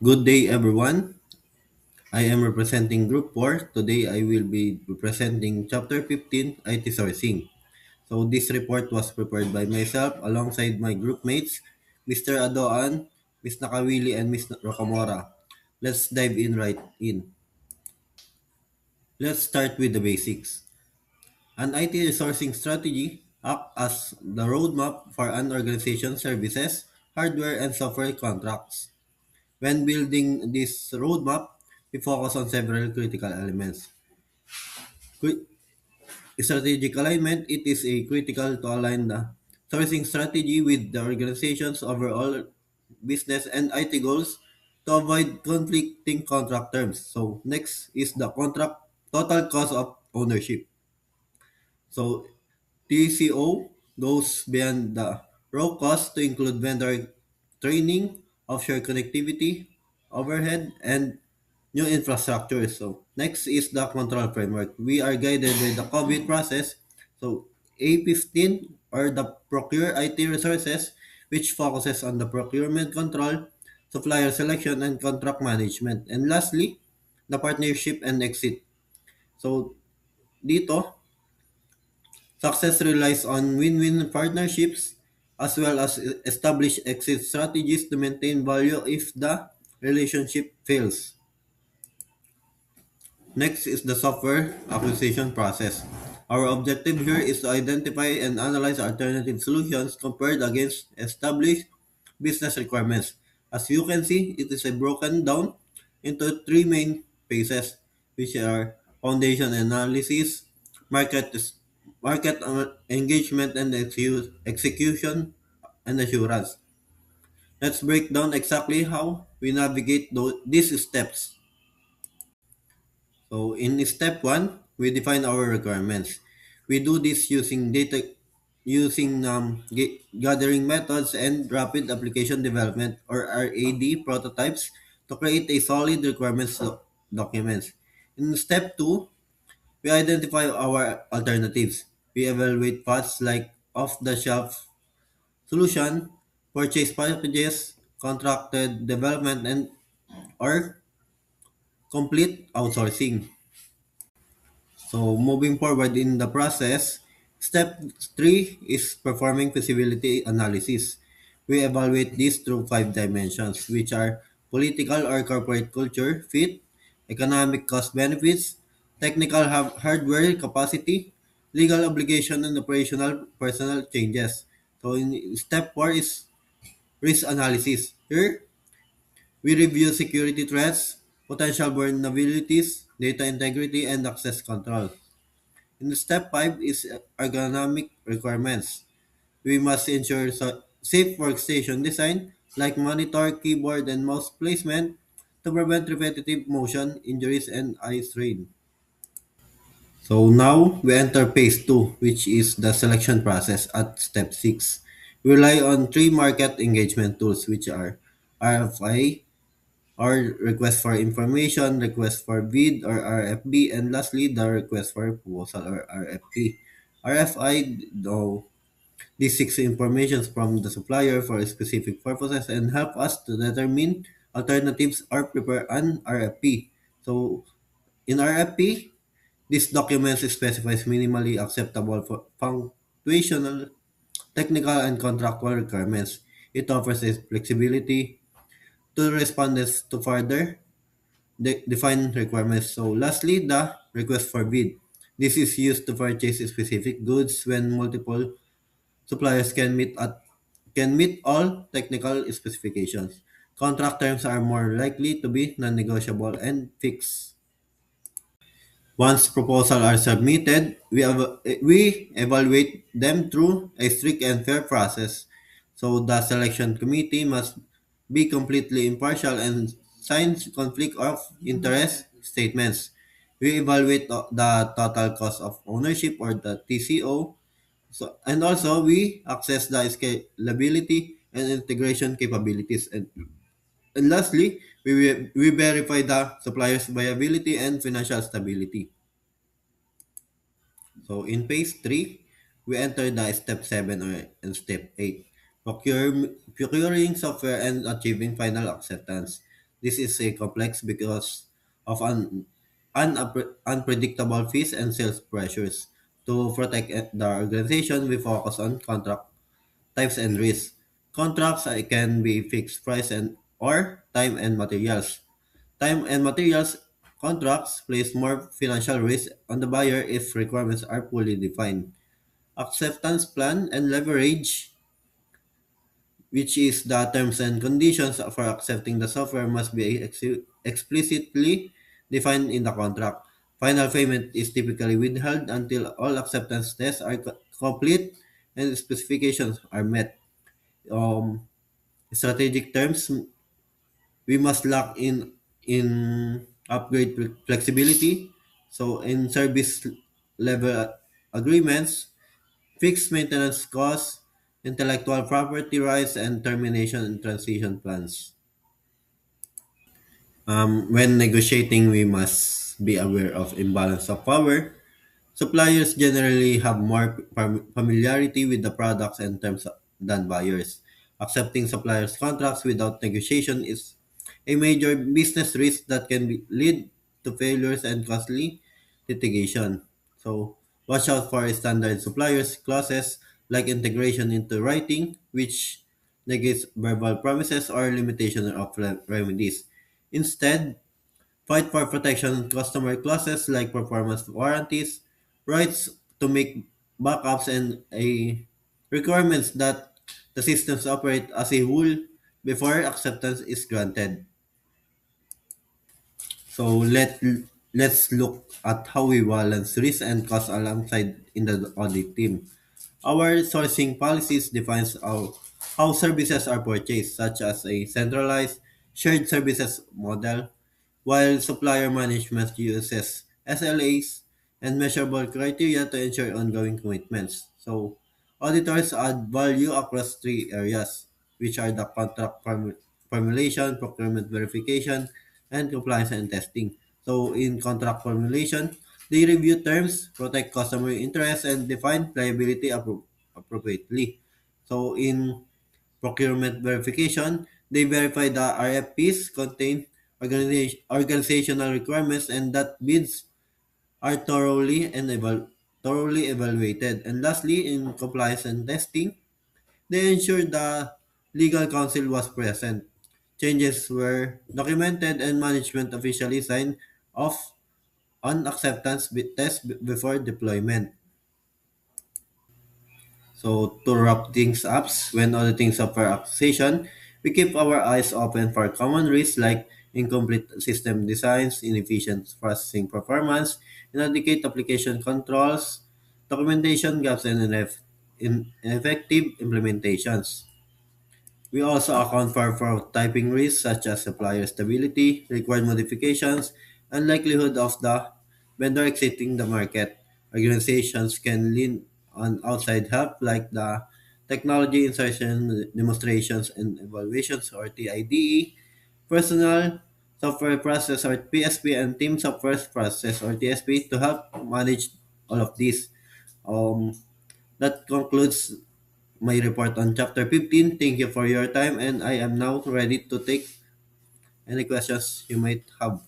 Good day, everyone. I am representing Group 4. Today, I will be representing Chapter 15, IT Sourcing. So, this report was prepared by myself alongside my group mates, Mr. Adoan, Ms. Nakawili, and Ms. Rocamora. Let's dive in right in. Let's start with the basics. An IT resourcing strategy acts as the roadmap for an organization's services, hardware, and software contracts. When building this roadmap, we focus on several critical elements. Cri- Strategic alignment, it is a critical to align the sourcing strategy with the organization's overall business and IT goals to avoid conflicting contract terms. So next is the contract total cost of ownership. So TCO goes beyond the raw cost to include vendor training, offshore connectivity, overhead, and new infrastructure. So next is the control framework. We are guided by the COVID process. So A15 or the procure IT resources, which focuses on the procurement control, supplier selection, and contract management. And lastly, the partnership and exit. So dito, success relies on win-win partnerships as well as established exit strategies to maintain value if the relationship fails. Next is the software acquisition process. Our objective here is to identify and analyze alternative solutions compared against established business requirements. As you can see, it is broken down into three main phases, which are foundation analysis, market engagement, and execution and assurance. Let's break down exactly how we navigate these steps. So in step one, we define our requirements. We do this using gathering methods and rapid application development or RAD prototypes to create a solid requirements documents. In step two, we identify our alternatives. We evaluate paths like off-the-shelf solution, purchase packages, contracted development, and or complete outsourcing. So moving forward in the process, step 3 is performing feasibility analysis. We evaluate this through five dimensions, which are political or corporate culture fit, economic cost benefits, technical hardware capacity, legal obligation, and operational personal changes. So in step 4 is risk analysis. Here, we review security threats, potential vulnerabilities, data integrity, and access control. In step 5 is ergonomic requirements. We must ensure safe workstation design like monitor, keyboard, and mouse placement to prevent repetitive motion injuries and eye strain. So now we enter phase 2, which is the selection process at step 6. We rely on three market engagement tools, which are RFI, or request for information, request for bid or RFB, and lastly the request for proposal or RFP. RFI, though, this seeks information from the supplier for specific purposes and help us to determine alternatives or prepare an RFP. So in RFP, this document specifies minimally acceptable for functional, technical, and contractual requirements. It offers a flexibility to respondents to further define requirements. So lastly, the request for bid. This is used to purchase specific goods when multiple suppliers can meet all technical specifications. Contract terms are more likely to be non-negotiable and fixed. Once proposals are submitted, we evaluate them through a strict and fair process. So the selection committee must be completely impartial and sign conflict of interest statements. We evaluate the total cost of ownership or the TCO. So, and also we access the scalability and integration capabilities. And lastly, we verify the supplier's viability and financial stability. So in phase 3, we enter the step 7 and step 8, procuring software and achieving final acceptance. This is a complex because of unpredictable fees and sales pressures. To protect the organization, we focus on contract types and risks. Contracts can be fixed price and or time and materials. Time and materials contracts place more financial risk on the buyer if requirements are fully defined. Acceptance plan and leverage, which is the terms and conditions for accepting the software, must be explicitly defined in the contract. Final payment is typically withheld until all acceptance tests are complete and specifications are met. Um, Strategic terms, we must lock in upgrade flexibility. So in service level agreements, fixed maintenance costs, intellectual property rights, and termination and transition plans. When negotiating, we must be aware of imbalance of power. Suppliers generally have more familiarity with the products and terms than buyers. Accepting suppliers' contracts without negotiation is a major business risk that can lead to failures and costly litigation. So, watch out for standard suppliers clauses like integration into writing, which negates verbal promises or limitation of remedies. Instead, fight for protection customer clauses like performance warranties, rights to make backups, and a requirements that the systems operate as a whole before acceptance is granted. So let's look at how we balance risk and cost alongside in the audit team. Our sourcing policies defines how services are purchased, such as a centralized shared services model, while supplier management uses SLAs and measurable criteria to ensure ongoing commitments. So auditors add value across three areas, which are the contract formulation, procurement verification, and compliance and testing. So in contract formulation, they review terms, protect customer interests, and define liability appropriately. So in procurement verification, they verify the RFPs contain organizational requirements and that bids are thoroughly evaluated. And lastly, in compliance and testing, they ensure the legal counsel was present. Changes were documented and management officially signed off on acceptance test before deployment. So to wrap things up, when auditing software acquisition, we keep our eyes open for common risks like incomplete system designs, inefficient processing performance, inadequate application controls, documentation gaps, and ineffective implementations. We also account for typing risks such as supplier stability, required modifications, and likelihood of the vendor exiting the market. Organizations can lean on outside help like the Technology Insertion Demonstrations and Evaluations or TIDE, Personal Software Process or PSP, and Team Software Process or TSP to help manage all of these. Um, that concludes my report on chapter 15. Thank you for your time, and I am now ready to take any questions you might have.